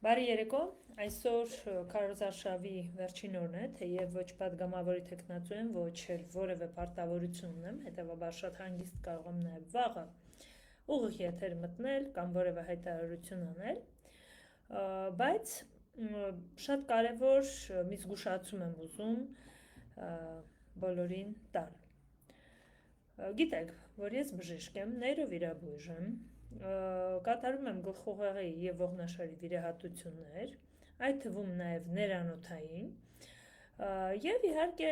Բարի երեկո, այսօր քարոզարշավի վերջին օրն է, թեև ոչ պատգամավորի թեկնածու եմ, ոչ էլ որևէ պարտավորություն ունեմ, հետևաբար շատ հանգիստ կարող եմ նաև վաղը ուղիղ եթեր մտնել կամ որևէ հայտարարություն անել, բայց շատ կարևոր մի զգուշացում եմ ուզում բոլորին տալ։ Գիտեք, որ ես բժիշկ եմ, նեյրովիրաբույժ եմ, կատարում եմ գլխուղեղի և ողնաշարի վիրահատություններ, այդ թվում նաև ներանոթային, և իհարկե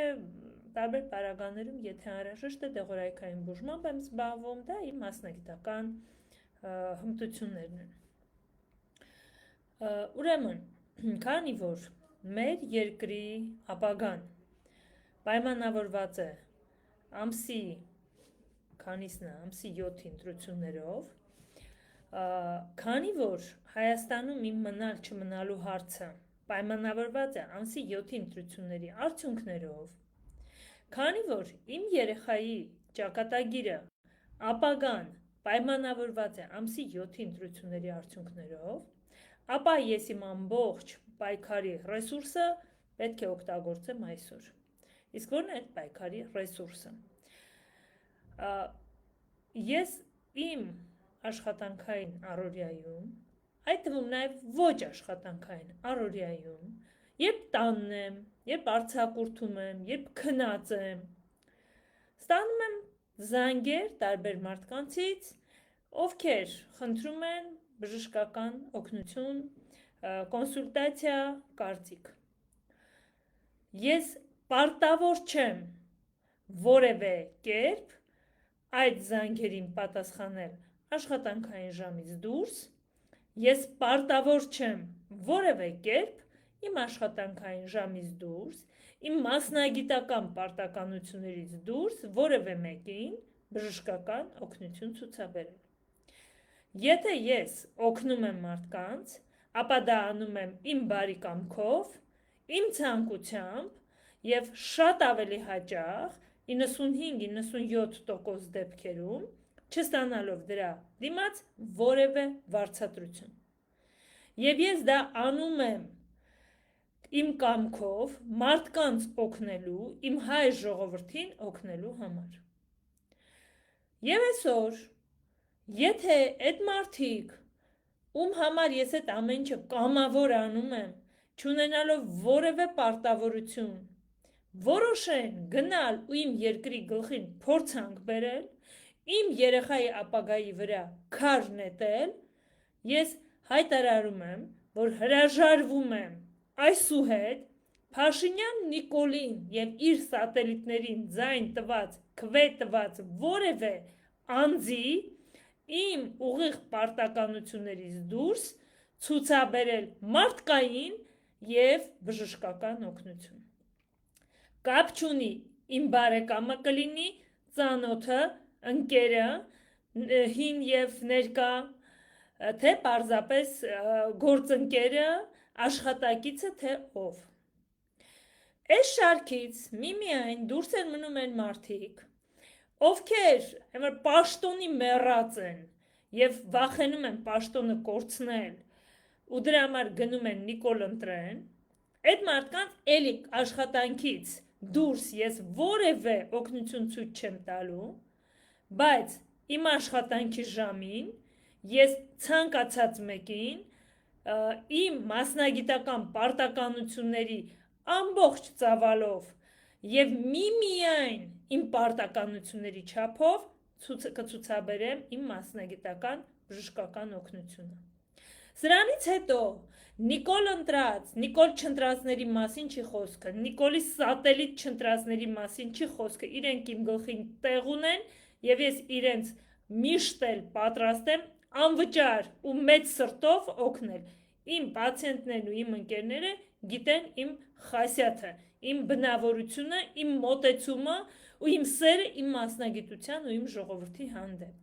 տարբեր պարագաներում, եթե անհրաժեշտ է դեղորայքային բուժմամբ եմ զբաղվում, դա իմ մասնագիտական հմտություններն են։ Ուրեմն, քանի որ մեր երկրի ապագան պայմանավորված է ամսի 7-ի ընտրություններով, քանի որ Հայաստանում իմ մնալ չմնալու հարցը պայմանավորված է ամսի 7-ի ընտրությունների արդյունքներով, քանի որ իմ երեխայի ճակատագիրը ապագան պայմանավորված է ամսի 7-ի ընտրությունների արդյունքներով, ապա ես իմ ամբողջ պայքարի ռեսուրսը պետք է օգտագործեմ այսօր։ Իսկ ո՞րն է այդ պայքարի ռեսուրսը։ Ես իմ աշխատանքային առօրյայում, այդ թվում նաև ոչ աշխատանքային առօրյայում, երբ տանն եմ, երբ արձակուրդում եմ, երբ քնած եմ, ստանում եմ զանգեր տարբեր մարդկանցից, ովքեր խնդրում են բժշկական օգնություն, կոնսուլտացիա, կարծիք։ Ես պարտավոր չեմ որևէ կերպ այդ զանգերին պատասխանել աշխատանքային ժամից դուրս, ես պարտավոր չեմ որևէ կերպ իմ աշխատանքային ժամից դուրս, իմ մասնագիտական պարտականություններից դուրս որևէ մեկին բժշկական օգնություն ցուցաբերել։ Եթե ես օգնում եմ մարդկանց, ապա դա անում եմ իմ բարի կամքով, իմ ցանկությամբ և շատ ավելի հաճախ 95-97% դեպքերում չստանալով դրա դիմաց որևէ վարձատրություն։ Եվ ես դա անում եմ իմ կամքով մարդկանց օգնելու, իմ հայ ժողովրդին օգնելու համար։ Եվ այսօր, եթե այդ մարդիկ, ում համար ես այդ ամեն ինչը կամավոր անում եմ, չունենալով որևէ պարտավորություն, որոշեն գնալ ու իմ երկրի գլխին փորձանք բերել, իմ երեխայի ապագայի վրա քար նետել, ես հայտարարում եմ, որ հրաժարվում եմ այսուհետ Փաշինյան Նիկոլին և իր սատելիտներին ձայն տված, քվե տված որևէ անձի իմ ուղիղ պարտականություններից դուրս ցուցաբերել մարդկային և բժշկական օգնություն։ Կապ չունի իմ բարեկամը կլինի, ծանոթը, ընկերը, հին և ներկա, թե պարզապես գործընկերը, աշխատակիցը, թե ով։ Այս շարքից միմիայն դուրս են մնում են մարդիկ, ովքեր պաշտոնի մեռած են և վախենում են պաշտոնը կորցնել ու դրա համար գնում են Նիկոլ ընտրեն, այդ մարդկանց էլի աշխատանքից դուրս ես որևէ օգնություն ցույց չեմ տալու, բայց իմ աշխատանքի ժամին ես ցանկացած մեկին իմ մասնագիտական պարտականությունների ամբողջ ծավալով և միմիայն իմ պարտականությունների չափով կցուցաբերեմ իմ մասնագիտական բժշկական օգնությունը։ Սրանից հետո Նիկոլ ընտրած, Նիկոլ չընտրածների մասին չի խոսքը, Նիկոլի սատելիտ չընտրածների մասին չի խոսքը, իրենք իմ գլխին տեղ ունեն և ես իրենց միշտ էլ պատրաստ եմ անվճար ու մեծ սրտով օգնել։ Իմ պացիենտներն ու իմ ընկերները գիտեն իմ խասյաթը, իմ բնավորությունը, իմ մոտեցումը ու իմ սերը իմ մասնագիտության ու իմ ժողովրդի հանդեպ։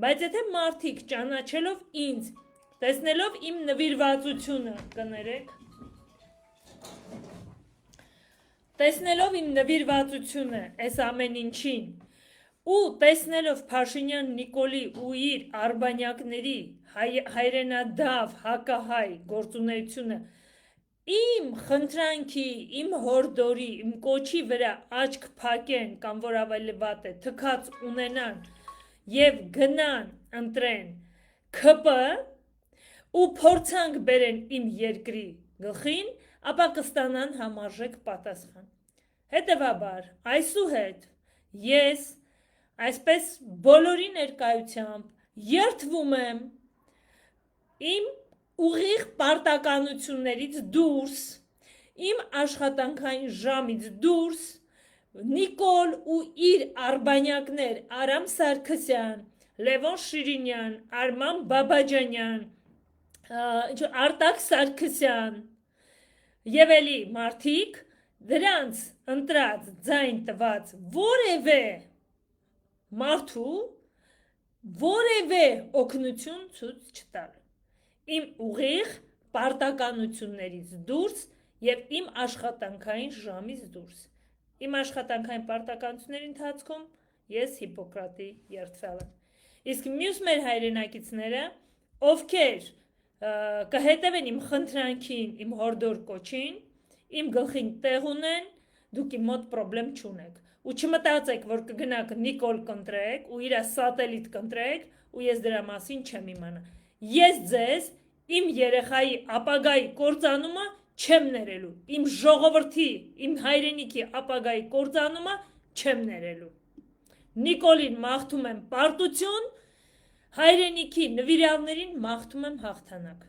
Բայց եթե մարդիկ ճանաչելով ինձ, տեսնելով իմ նվիրվածությունը, կներեք, տեսնելով իմ նվիրվածությունը այս ամեն ինչին ու տեսնելով Փաշինյան Նիկոլի ու իր արբանյակների հայրենադավ, հակահայ գործունեությունը իմ խնդրանքի, իմ հորդորի, իմ կոչի վրա աչք փակեն կամ որ ավելի վատ է, թքած ունենան եւ գնան ընտրեն ՔՊ ու փորձանք բերեն իմ երկրի գլխին, ապա կստանան համարժեք պատասխան։ Հետևաբար, այսուհետ ես այսպես բոլորի ներկայությամբ երդվում եմ իմ ուղիղ պարտականություններից դուրս, իմ աշխատանքային ժամից դուրս, Նիկոլ ու իր արբանյակներ Արամ Սարգսյան, Լևոն Շիրինյան, Արման Բաբաջանյան, Արտակ Սարգսյան եւ էլի մարդիկ դրանց ընտրած ձայն տված որևէ մարդու որևէ օգնություն ցույց չտալ իմ ուղիղ պարտականություններից դուրս եւ իմ աշխատանքային ժամից դուրս իմ աշխատանքային պարտականությունների ընթացքում ես Հիպոկրատի երդվել եմ իսկ մյուս մեր հայրենակիցները ովքեր կհետևեն իմ խնդրանքին իմ հորդոր կոչին իմ գլխին տեղ ունեն դուք իմ մոտ պրոբլեմ չունեք ու չմտածեք որ կգնաք Նիկոլ կընտրեք ու իր սատելիտ կընտրեք ու ես դրա մասին չեմ իմանա ես ձեզ իմ երեխայի ապագայի կործանումը չեմ ներելու իմ ժողովրդի իմ հայրենիքի ապագայի կործանումը չեմ ներելու Նիկոլին մաղթում եմ պարտություն հայրենիքի նվիրյալներին մաղթում եմ հաղթանակ